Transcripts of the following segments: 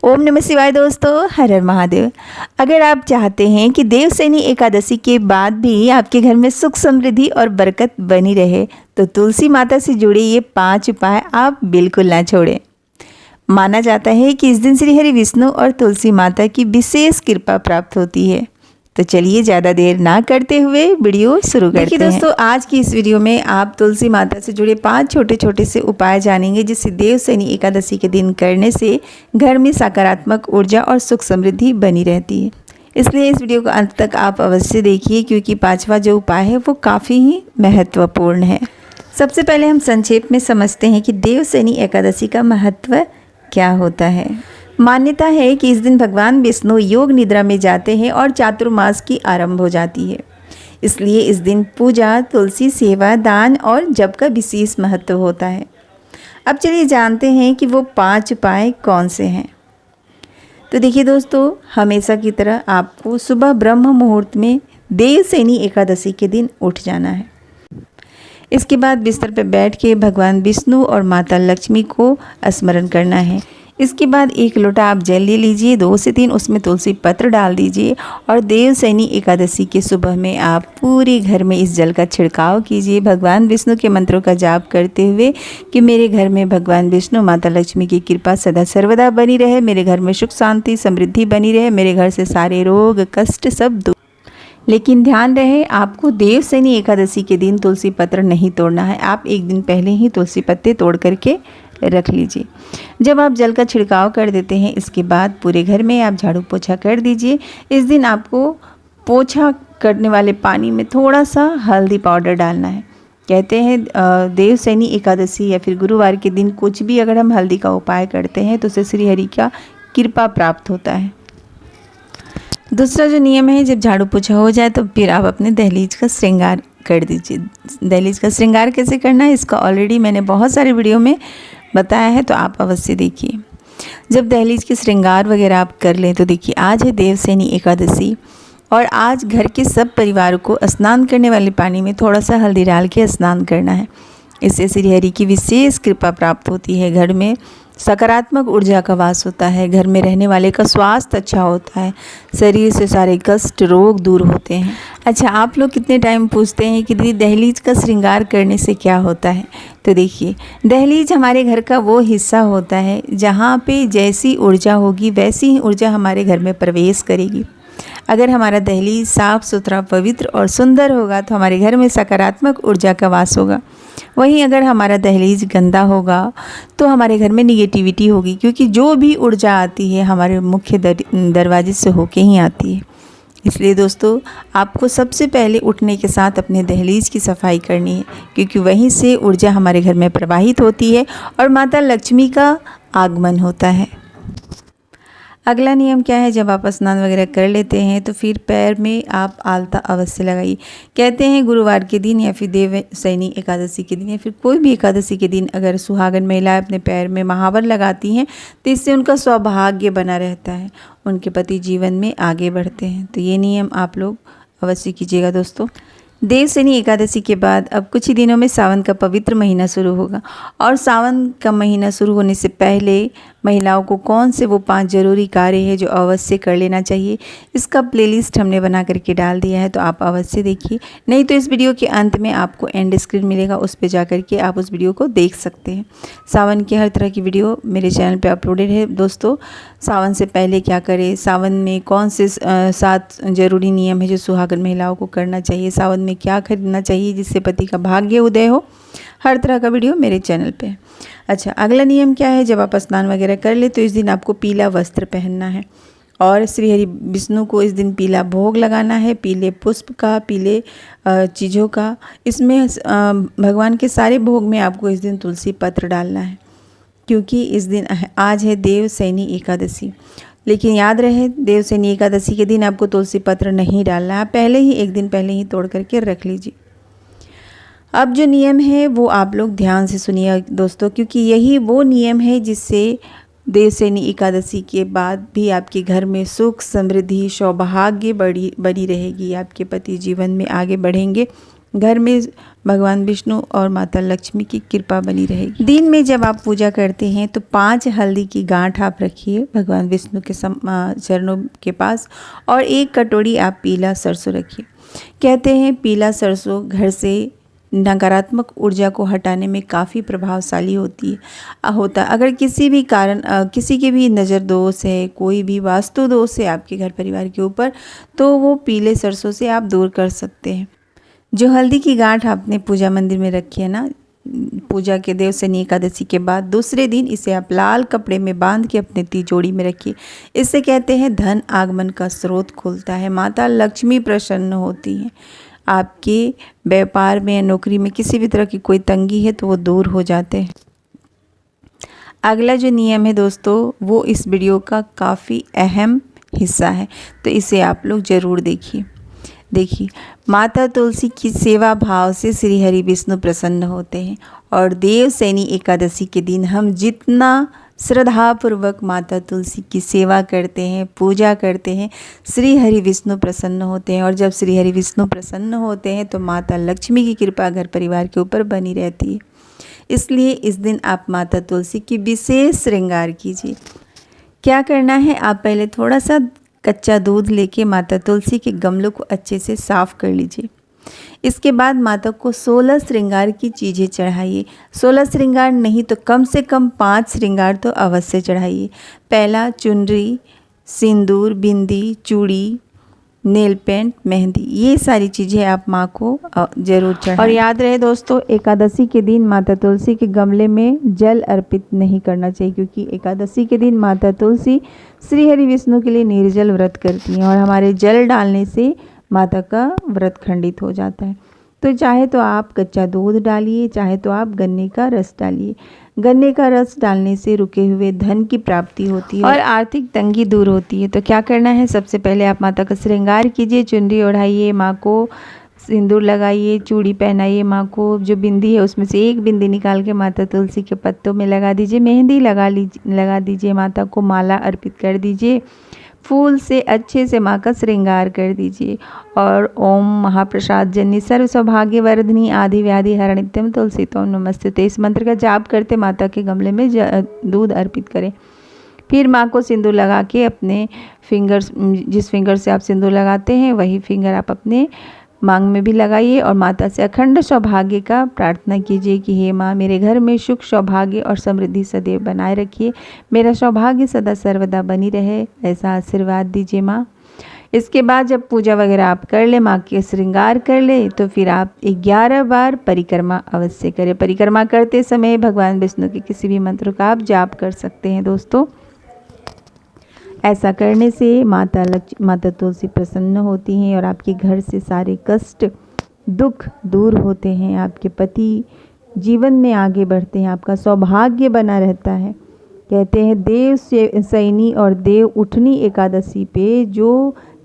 ओम नमः शिवाय दोस्तों, हर हर महादेव। अगर आप चाहते हैं कि देवशयनी एकादशी के बाद भी आपके घर में सुख समृद्धि और बरकत बनी रहे तो तुलसी माता से जुड़े ये 5 उपाय आप बिल्कुल ना छोड़ें। माना जाता है कि इस दिन श्री हरि विष्णु और तुलसी माता की विशेष कृपा प्राप्त होती है। तो चलिए ज़्यादा देर ना करते हुए वीडियो शुरू करते हैं। दोस्तों, आज की इस वीडियो में आप तुलसी माता से जुड़े 5 छोटे छोटे से उपाय जानेंगे जिसे देवशयनी एकादशी के दिन करने से घर में सकारात्मक ऊर्जा और सुख समृद्धि बनी रहती है। इसलिए इस वीडियो को अंत तक आप अवश्य देखिए, क्योंकि 5वां जो उपाय है वो काफ़ी ही महत्वपूर्ण है। सबसे पहले हम संक्षेप में समझते हैं कि देवशयनी एकादशी का महत्व क्या होता है। मान्यता है कि इस दिन भगवान विष्णु योग निद्रा में जाते हैं और चातुर्मास की आरंभ हो जाती है। इसलिए इस दिन पूजा, तुलसी सेवा, दान और जप का विशेष महत्व होता है। अब चलिए जानते हैं कि वो 5 उपाय कौन से हैं। तो देखिए दोस्तों, हमेशा की तरह आपको सुबह ब्रह्म मुहूर्त में देवशयनी एकादशी के दिन उठ जाना है। इसके बाद बिस्तर पर बैठ के भगवान विष्णु और माता लक्ष्मी को स्मरण करना है। इसके बाद 1 लोटा आप जल ले लीजिए, 2 से 3 उसमें तुलसी पत्र डाल दीजिए और देवशयनी एकादशी के सुबह में आप पूरे घर में इस जल का छिड़काव कीजिए, भगवान विष्णु के मंत्रों का जाप करते हुए कि मेरे घर में भगवान विष्णु माता लक्ष्मी की कृपा सदा सर्वदा बनी रहे, मेरे घर में सुख शांति समृद्धि बनी रहे, मेरे घर से सारे रोग कष्ट सब दूर। लेकिन ध्यान रहे, आपको देवशयनी एकादशी के दिन तुलसी पत्र नहीं तोड़ना है। आप 1 दिन पहले ही तुलसी पत्ते तोड़ करके रख लीजिए। जब आप जल का छिड़काव कर देते हैं, इसके बाद पूरे घर में आप झाड़ू पोछा कर दीजिए। इस दिन आपको पोछा करने वाले पानी में थोड़ा सा हल्दी पाउडर डालना है। कहते हैं देवशयनी एकादशी या फिर गुरुवार के दिन कुछ भी अगर हम हल्दी का उपाय करते हैं तो उसे श्री हरि का कृपा प्राप्त होता है। दूसरा जो नियम है, जब झाड़ू पोछा हो जाए तो फिर आप अपने दहलीज का श्रृंगार कर दीजिए। दहलीज का श्रृंगार कैसे करना है इसका ऑलरेडी मैंने बहुत सारे वीडियो में बताया है, तो आप अवश्य देखिए। जब दहलीज के श्रृंगार वगैरह आप कर लें तो देखिए, आज है देवशयनी एकादशी और आज घर के सब परिवार को स्नान करने वाले पानी में थोड़ा सा हल्दी डाल के स्नान करना है। इससे श्री हरि की विशेष कृपा प्राप्त होती है, घर में सकारात्मक ऊर्जा का वास होता है, घर में रहने वाले का स्वास्थ्य अच्छा होता है, शरीर से सारे कष्ट रोग दूर होते हैं। अच्छा, आप लोग कितने टाइम पूछते हैं कि दीदी दहलीज का श्रृंगार करने से क्या होता है। तो देखिए, दहलीज हमारे घर का वो हिस्सा होता है जहाँ पे जैसी ऊर्जा होगी वैसी ही ऊर्जा हमारे घर में प्रवेश करेगी। अगर हमारा दहलीज साफ सुथरा पवित्र और सुंदर होगा तो हमारे घर में सकारात्मक ऊर्जा का वास होगा। वहीं अगर हमारा दहलीज गंदा होगा तो हमारे घर में निगेटिविटी होगी, क्योंकि जो भी ऊर्जा आती है हमारे मुख्य दरवाजे से होके ही आती है। इसलिए दोस्तों, आपको सबसे पहले उठने के साथ अपने दहलीज की सफाई करनी है, क्योंकि वहीं से ऊर्जा हमारे घर में प्रवाहित होती है और माता लक्ष्मी का आगमन होता है। अगला नियम क्या है, जब आप स्नान वगैरह कर लेते हैं तो फिर पैर में आप आलता अवश्य लगाइए। कहते हैं गुरुवार के दिन या फिर देवशयनी एकादशी के दिन या फिर कोई भी एकादशी के दिन अगर सुहागन महिलाएं अपने पैर में महावर लगाती हैं तो इससे उनका सौभाग्य बना रहता है, उनके पति जीवन में आगे बढ़ते हैं। तो ये नियम आप लोग अवश्य कीजिएगा दोस्तों। देवशयनी एकादशी के बाद अब कुछ ही दिनों में सावन का पवित्र महीना शुरू होगा और सावन का महीना शुरू होने से पहले महिलाओं को कौन से वो 5 जरूरी कार्य है जो अवश्य कर लेना चाहिए, इसका प्लेलिस्ट हमने बना करके डाल दिया है, तो आप अवश्य देखिए। नहीं तो इस वीडियो के अंत में आपको एंड स्क्रीन मिलेगा, उस पर जा करके आप उस वीडियो को देख सकते हैं। सावन की हर तरह की वीडियो मेरे चैनल पर अपलोडेड है दोस्तों। सावन से पहले क्या करें, सावन में कौन से 7 जरूरी नियम है जो सुहागन महिलाओं को करना चाहिए, सावन में क्या खरीदना चाहिए जिससे पति का भाग्य उदय हो, हर तरह का वीडियो मेरे चैनल पे है। अच्छा, अगला नियम क्या है, जब आप स्नान वगैरह कर ले तो इस दिन आपको पीला वस्त्र पहनना है और श्री हरि विष्णु को इस दिन पीला भोग लगाना है, पीले पुष्प का, पीले चीज़ों का। इसमें भगवान के सारे भोग में आपको इस दिन तुलसी पत्र डालना है, क्योंकि इस दिन आज है देवशयनी एकादशी। लेकिन याद रहे, देवशयनी एकादशी के दिन आपको तुलसी पत्र नहीं डालना है, पहले ही 1 दिन पहले ही तोड़ करके रख लीजिए। अब जो नियम है वो आप लोग ध्यान से सुनिए दोस्तों, क्योंकि यही वो नियम है जिससे देवशयनी एकादशी के बाद भी आपके घर में सुख समृद्धि सौभाग्य बनी रहेगी, आपके पति जीवन में आगे बढ़ेंगे, घर में भगवान विष्णु और माता लक्ष्मी की कृपा बनी रहेगी। दिन में जब आप पूजा करते हैं तो 5 हल्दी की गांठ आप रखिए भगवान विष्णु के चरणों के पास, और 1 कटोरी आप पीला सरसों रखिए। कहते हैं पीला सरसों घर से नकारात्मक ऊर्जा को हटाने में काफ़ी प्रभावशाली होता है। अगर किसी भी कारण किसी के भी नज़र दोष है, कोई भी वास्तु दोष है आपके घर परिवार के ऊपर, तो वो पीले सरसों से आप दूर कर सकते हैं। जो हल्दी की गांठ आपने पूजा मंदिर में रखी है ना, पूजा के देवशनी एकादशी के बाद दूसरे दिन इसे आप लाल कपड़े में बांध के अपने तिजोरी में रखिए। इससे कहते हैं धन आगमन का स्रोत खुलता है, माता लक्ष्मी प्रसन्न होती हैं। आपके व्यापार में या नौकरी में किसी भी तरह की कोई तंगी है तो वो दूर हो जाते हैं। अगला जो नियम है दोस्तों, वो इस वीडियो का काफ़ी अहम हिस्सा है, तो इसे आप लोग ज़रूर देखिए। माता तुलसी की सेवा भाव से श्री हरि विष्णु प्रसन्न होते हैं, और देवशयनी एकादशी के दिन हम जितना श्रद्धापूर्वक माता तुलसी की सेवा करते हैं, पूजा करते हैं, श्री हरि विष्णु प्रसन्न होते हैं। और जब श्री हरि विष्णु प्रसन्न होते हैं तो माता लक्ष्मी की कृपा घर परिवार के ऊपर बनी रहती है। इसलिए इस दिन आप माता तुलसी की विशेष श्रृंगार कीजिए। क्या करना है, आप पहले थोड़ा सा कच्चा दूध लेके माता तुलसी के गमलों को अच्छे से साफ़ कर लीजिए। इसके बाद माता को 16 श्रृंगार की चीज़ें चढ़ाइए। 16 श्रृंगार नहीं तो कम से कम 5 श्रृंगार तो अवश्य चढ़ाइए। पहला चुनरी, सिंदूर, बिंदी, चूड़ी, नेल पेंट, मेहंदी, ये सारी चीज़ें आप माँ को ज़रूर चढ़ाएं। और याद रहे दोस्तों, एकादशी के दिन माता तुलसी के गमले में जल अर्पित नहीं करना चाहिए, क्योंकि एकादशी के दिन माता तुलसी श्री हरि विष्णु के लिए निर्जल व्रत करती हैं, और हमारे जल डालने से माता का व्रत खंडित हो जाता है। तो चाहे तो आप कच्चा दूध डालिए, चाहे तो आप गन्ने का रस डालिए। गन्ने का रस डालने से रुके हुए धन की प्राप्ति होती है और आर्थिक तंगी दूर होती है। तो क्या करना है, सबसे पहले आप माता का श्रृंगार कीजिए, चुनरी ओढ़ाइए, माँ को सिंदूर लगाइए, चूड़ी पहनाइए, माँ को जो बिंदी है उसमें से 1 बिंदी निकाल के माता तुलसी के पत्तों में लगा दीजिए, मेहंदी लगा दीजिए, माता को माला अर्पित कर दीजिए, फूल से अच्छे से माँ का श्रृंगार कर दीजिए, और ओम महाप्रसाद जन्य सर्व सौभाग्य वर्धनी आदि व्याधि हरणित्यम तुलसी तो नमस्ते, इस मंत्र का जाप करते माता के गमले में दूध अर्पित करें। फिर माँ को सिंदूर लगा के अपने फिंगर्स, जिस फिंगर से आप सिंदूर लगाते हैं वही फिंगर आप अपने मांग में भी लगाइए, और माता से अखंड सौभाग्य का प्रार्थना कीजिए कि हे माँ, मेरे घर में सुख, सौभाग्य और समृद्धि सदैव बनाए रखिए, मेरा सौभाग्य सदा सर्वदा बनी रहे, ऐसा आशीर्वाद दीजिए माँ। इसके बाद जब पूजा वगैरह आप कर ले, माँ के श्रृंगार कर ले, तो फिर आप 11 बार परिक्रमा अवश्य करें। परिक्रमा करते समय भगवान विष्णु के किसी भी मंत्र का आप जाप कर सकते हैं दोस्तों। ऐसा करने से माता तुलसी प्रसन्न होती हैं और आपके घर से सारे कष्ट, दुख दूर होते हैं, आपके पति जीवन में आगे बढ़ते हैं, आपका सौभाग्य बना रहता है। कहते हैं देवशयनी और देव उठनी एकादशी पे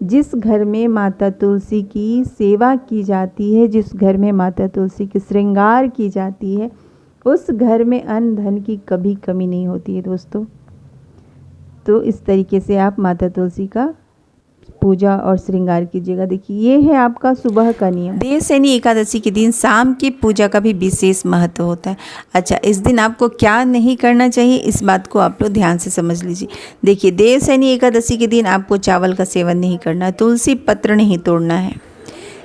जिस घर में माता तुलसी की सेवा की जाती है, जिस घर में माता तुलसी की श्रृंगार की जाती है, उस घर में अन्न धन की कभी कमी नहीं होती है दोस्तों। तो इस तरीके से आप माता तुलसी का पूजा और श्रृंगार कीजिएगा। देखिए, ये है आपका सुबह का नियम। देवशयनी एकादशी के दिन शाम की पूजा का भी विशेष महत्व होता है। अच्छा, इस दिन आपको क्या नहीं करना चाहिए, इस बात को आप लोग ध्यान से समझ लीजिए। देखिए, देवशयनी एकादशी के दिन आपको चावल का सेवन नहीं करना है, तुलसी पत्र नहीं तोड़ना है।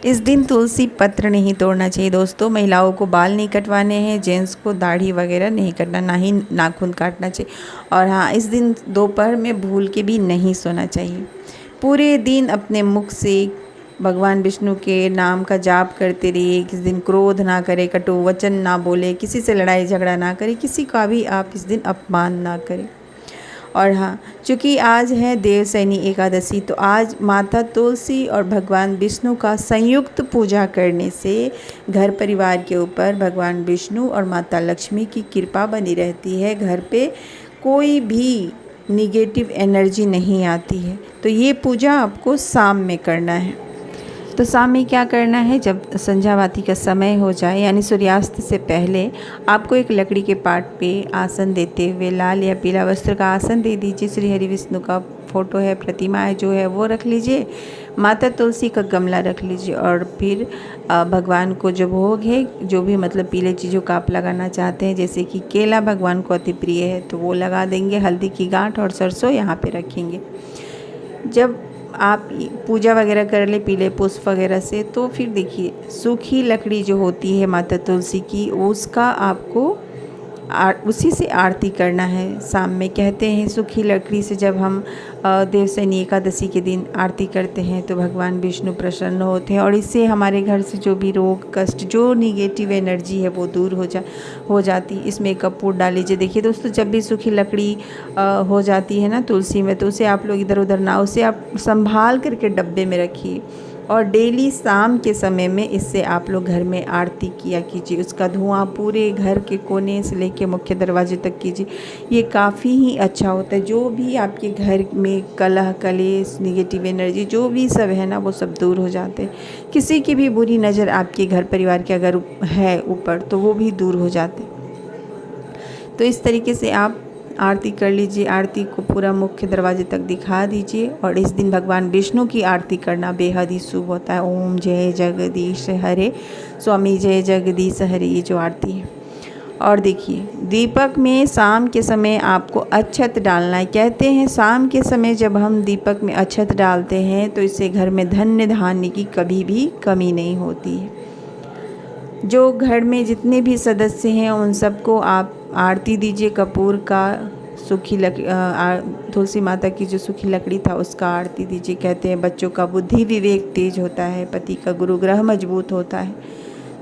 इस दिन तुलसी पत्र नहीं तोड़ना चाहिए दोस्तों। महिलाओं को बाल नहीं कटवाने हैं, जेंट्स को दाढ़ी वगैरह नहीं करना, ना ही नाखून काटना चाहिए। और हाँ, इस दिन दोपहर में भूल के भी नहीं सोना चाहिए। पूरे दिन अपने मुख से भगवान विष्णु के नाम का जाप करते रहिए। किस दिन क्रोध ना करें, कटु वचन ना बोले, किसी से लड़ाई झगड़ा ना करें, किसी का भी आप इस दिन अपमान ना करें। और हाँ, चूँकि आज है देवशयनी एकादशी, तो आज माता तुलसी और भगवान विष्णु का संयुक्त पूजा करने से घर परिवार के ऊपर भगवान विष्णु और माता लक्ष्मी की कृपा बनी रहती है। घर पे कोई भी निगेटिव एनर्जी नहीं आती है। तो ये पूजा आपको शाम में करना है। तो शाम में क्या करना है, जब संध्या बाती का समय हो जाए यानी सूर्यास्त से पहले आपको एक लकड़ी के पाट पे आसन देते हुए लाल या पीला वस्त्र का आसन दे दीजिए। श्री हरि विष्णु का फोटो है, प्रतिमा है जो है वो रख लीजिए, माता तुलसी का गमला रख लीजिए और फिर भगवान को जो भोग है, जो भी मतलब पीले चीज़ों का आप लगाना चाहते हैं, जैसे कि केला भगवान को अति प्रिय है तो वो लगा देंगे, हल्दी की गांठ और सरसों यहाँ पे रखेंगे। जब आप पूजा वगैरह कर ले पीले पुष्प वगैरह से, तो फिर देखिए सूखी लकड़ी जो होती है माता तुलसी की, उसका आपको उसी से आरती करना है। शाम में कहते हैं सूखी लकड़ी से जब हम देवशयनी एकादशी के दिन आरती करते हैं तो भगवान विष्णु प्रसन्न होते हैं और इससे हमारे घर से जो भी रोग कष्ट, जो निगेटिव एनर्जी है वो दूर हो जाती। इसमें कपूर डाल लीजिए। देखिए दोस्तों, जब भी सूखी लकड़ी हो जाती है ना तुलसी में, तो उसे आप लोग इधर उधर ना, उसे आप संभाल करके डब्बे में रखिए और डेली शाम के समय में इससे आप लोग घर में आरती किया कीजिए। उसका धुआं पूरे घर के कोने से लेके मुख्य दरवाजे तक कीजिए। ये काफ़ी ही अच्छा होता है। जो भी आपके घर में कलह कलेश निगेटिव एनर्जी जो भी सब है ना, वो सब दूर हो जाते हैं। किसी की भी बुरी नज़र आपके घर परिवार के अगर है ऊपर, तो वो भी दूर हो जाते हैं। तो इस तरीके से आप आरती कर लीजिए। आरती को पूरा मुख्य दरवाजे तक दिखा दीजिए और इस दिन भगवान विष्णु की आरती करना बेहद ही शुभ होता है। ओम जय जगदीश हरे, स्वामी जय जगदीश हरे, ये जो आरती है। और देखिए दीपक में शाम के समय आपको अक्षत डालना है। कहते हैं शाम के समय जब हम दीपक में अक्षत डालते हैं तो इससे घर में धन्य धान्य की कभी भी कमी नहीं होती है। जो घर में जितने भी सदस्य हैं उन सबको आप आरती दीजिए। कपूर का सूखी तुलसी माता की जो सूखी लकड़ी था उसका आरती दीजिए। कहते हैं बच्चों का बुद्धि विवेक तेज होता है, पति का गुरु ग्रह मजबूत होता है।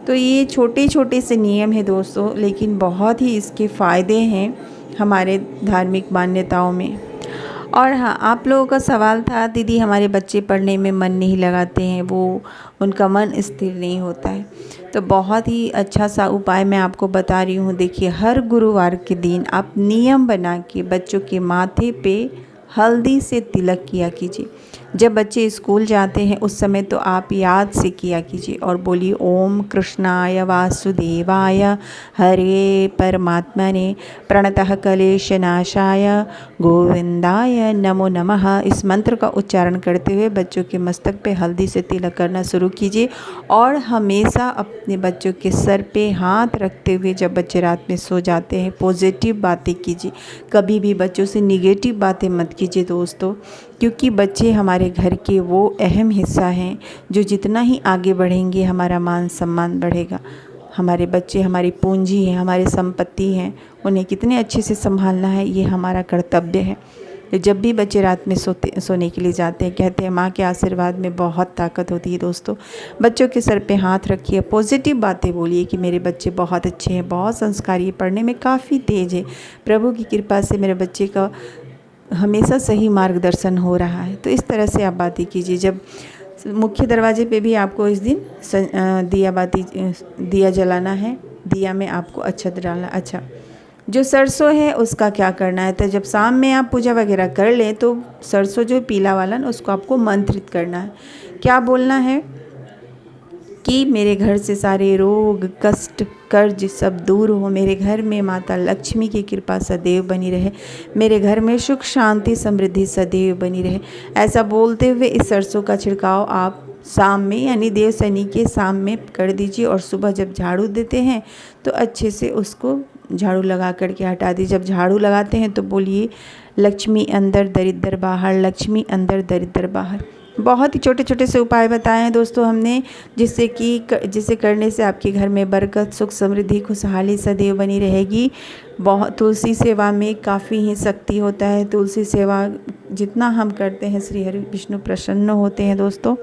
तो ये छोटे छोटे से नियम है दोस्तों, लेकिन बहुत ही इसके फ़ायदे हैं हमारे धार्मिक मान्यताओं में। और हाँ, आप लोगों का सवाल था दीदी हमारे बच्चे पढ़ने में मन नहीं लगाते हैं, वो उनका मन स्थिर नहीं होता है। तो बहुत ही अच्छा सा उपाय मैं आपको बता रही हूँ। देखिए हर गुरुवार के दिन आप नियम बना के बच्चों के माथे पे हल्दी से तिलक किया कीजिए। जब बच्चे स्कूल जाते हैं उस समय तो आप याद से किया कीजिए और बोलिए ओम कृष्णाय वासुदेवाय हरे परमात्मने प्रणतः क्लेशनाशाय गोविंदाय नमो नमः। इस मंत्र का उच्चारण करते हुए बच्चों के मस्तक पे हल्दी से तिलक करना शुरू कीजिए और हमेशा अपने बच्चों के सर पे हाथ रखते हुए जब बच्चे रात में सो जाते हैं पॉजिटिव बातें कीजिए। कभी भी बच्चों से निगेटिव बातें मत कीजिए दोस्तों, क्योंकि बच्चे हमारे घर के वो अहम हिस्सा हैं जो जितना ही आगे बढ़ेंगे हमारा मान सम्मान बढ़ेगा। हमारे बच्चे हमारी पूंजी हैं, हमारी संपत्ति हैं, उन्हें कितने अच्छे से संभालना है ये हमारा कर्तव्य है। जब भी बच्चे रात में सोने के लिए जाते हैं, कहते हैं माँ के आशीर्वाद में बहुत ताकत होती है। दोस्तों बच्चों के सर पे हाथ रखिए, पॉजिटिव बातें बोलिए कि मेरे बच्चे बहुत अच्छे हैं, बहुत संस्कारी, पढ़ने में काफ़ी तेज़ है, प्रभु की कृपा से मेरे बच्चे का हमेशा सही मार्गदर्शन हो रहा है। तो इस तरह से आप बातें कीजिए। जब मुख्य दरवाजे पे भी आपको इस दिन दिया जलाना है, दिया में आपको अक्षत डालना। अच्छा, जो सरसों है उसका क्या करना है, तो जब शाम में आप पूजा वगैरह कर लें तो सरसों जो पीला वाला ना उसको आपको मंत्रित करना है। क्या बोलना है कि मेरे घर से सारे रोग कष्ट कर्ज सब दूर हो, मेरे घर में माता लक्ष्मी की कृपा सदैव बनी रहे, मेरे घर में सुख शांति समृद्धि सदैव बनी रहे। ऐसा बोलते हुए इस सरसों का छिड़काव आप शाम में यानी देवशयनी के शाम में कर दीजिए और सुबह जब झाड़ू देते हैं तो अच्छे से उसको झाड़ू लगा करके हटा दीजिए। जब झाड़ू लगाते हैं तो बोलिए लक्ष्मी अंदर दरिद्र बाहर, लक्ष्मी अंदर दरिद्र बाहर। बहुत ही छोटे छोटे से उपाय बताए हैं दोस्तों हमने, जिसे करने से आपके घर में बरकत सुख समृद्धि खुशहाली सदैव बनी रहेगी। बहुत तुलसी सेवा में काफ़ी ही शक्ति होता है। तुलसी सेवा जितना हम करते हैं श्री हरि विष्णु प्रसन्न होते हैं दोस्तों।